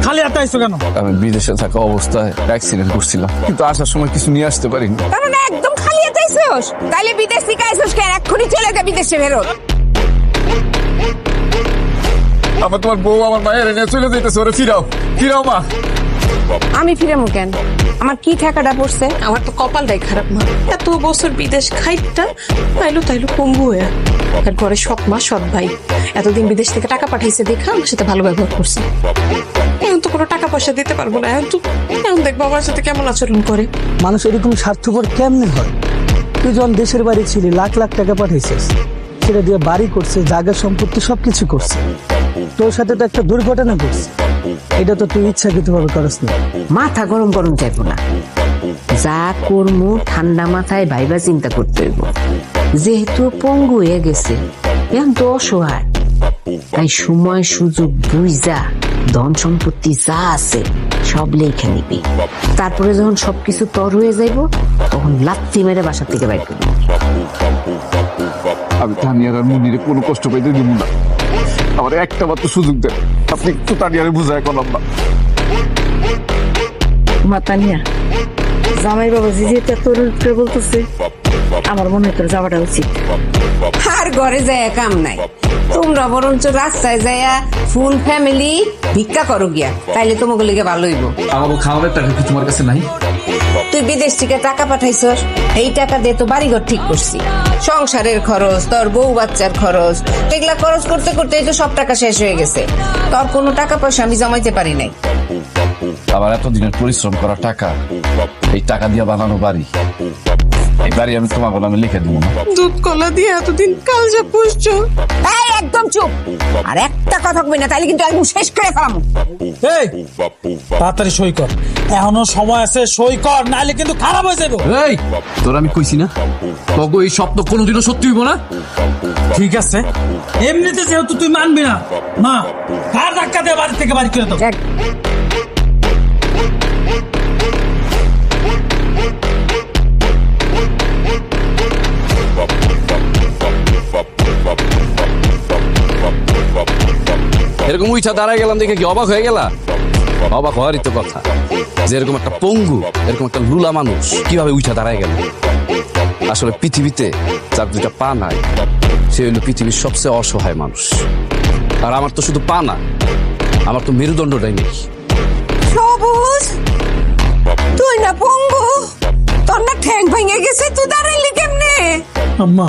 খালি হাতে আইছো কেন? আমি বিদেশে থাকা অবস্থায় অ্যাক্সিডেন্ট করছিলাম, কিন্তু আসার সময় কিছু নিয়ে আসতে পারিনি। তার মানে একদম খালি হাতে আইছোস? তাইলে বিদেশ থেকে আইছোস কেন? এক্ষুনি চলে যা বিদেশে ফেরত। আমার তোমার বউ আমার মায়ের এনে চলে যেতেছে, ওরে ফিরাও ফিরাও মা। আমি ফিরামু কেন? আমার কি ঠেকাটা পড়ছে? আমার তো কপালটাই খারাপ মা, এত বছর বিদেশ খাইটা তাইলো পঙ্গু হয়ে। আর ঘরে সৎ মা সৎ ভাই এতদিন বিদেশ থেকে টাকা পাঠাইছে দেখা আমার সাথে ভালো ব্যবহার করছে। এখন তো কোনো টাকা পয়সা দিতে পারবো না। এখন দেখবো আমার সাথে কেমন আচরণ করে। মানুষ এরকম স্বার্থপর কেমনে হয়? তুই যখন দেশের বাড়ি ছিলি লাখ লাখ টাকা পাঠাইছিস, সেটা দিয়ে বাড়ি করছে, জায়গা সম্পত্তি সবকিছু করছে। তোর সাথে তো একটা দুর্ঘটনা করছে, এটা তো তুই ইচ্ছাকৃতভাবে করস না। মাথা গরম গরম চাইবো না, যা করমু ঠান্ডা মাথায় ভাইবা চিন্তা করতে হইব। যেহেতু পঙ্গু হয়ে গেছে, এখন তো অসহায়, তাই সময় সুযোগ বুঝা ধন সম্পত্তি যা আছে সব লেখা নিবি। তারপরে যখন সবকিছু তর হয়ে যাইব, তখন লাত্তি মেরে বাসা থেকে বাইর করবি। আমি তানিয়ার আর মুনিরে কোনো কষ্ট পাইতে দিব না। আমার একটা মাত্র সুযোগ দেন, আপনি একটু তানিয়ারে বুঝায় করলাম না। মাতানিয়া, জামাই বাবা যেটা তোর বলতেছে, আমার মনে হয় তোর যাওয়াটা উচিত। আর ঘরে যায় কাম নাই, তোমরা বরঞ্চ রাস্তায় যাইয়া ফুল ফ্যামিলি ভিক্ষা করো গিয়া, তাইলে তোমাকে লিগে ভালো হইব। আমাকে খাওয়ানোর টাকা কি তোমার কাছে নাই? তুই বিদেশ থেকে টাকা পাঠাইছস, এই টাকা দিয়ে তো বাড়িঘর ঠিক করছি, সংসারের খরচ, তোর বউ বাচ্চার খরচ, এগুলা খরচ করতে করতে তো সব টাকা শেষ হয়ে গেছে। তোর কোনো টাকা পয়সা আমি জমাইতে পারি নাই। আবার এতদিনের পরিশ্রম করা টাকা, এই টাকা দিয়ে বানানো বাড়ি, এই বাড়ি আমি তোমাকে আমি লিখে দিব না। দুধ কলা দিয়ে এতদিন কাল যা পুষছো। এই একদম চুপ, আর একটা কথা কই না, তাইলে কিন্তু একদম শেষ করে ফেলাম। এই তাড়াতাড়ি সই কর, এখনো সময় আছে, সই কর, নাইলে কিন্তু খারাপ হয়ে যাবে। এই তোর আমি কইছি না, তগো এই স্বপ্ন কোনোদিনও সত্যি হইব না। ঠিক আছে, এমনিতে যেহেতু তুই মানবি না, মা কার ধাক্কা দিয়ে বাড়ি থেকে বাড়ি করে দাও। এরকম উইঠা দাঁড়ায় গেলাম দেখে কি অবাক হয়ে গেলা? অবাক হওয়ারই তো কথা, যে এরকম একটা পঙ্গু, এরকম একটা লুলা মানুষ কিভাবে উইঠা দাঁড়ায় গেল। আসলে পৃথিবীতে যার দুটা পা নাই, সে হইল পৃথিবীর সবচেয়ে অসহায় মানুষ। আর আমার তো শুধু পা না, আমার তো মেরুদণ্ডটাই নেই। সবুজ, তুই না পঙ্গু, তোর না ঠ্যাং ভেঙে গেছে, তুই দাঁড়াইলি কেমনে? আম্মা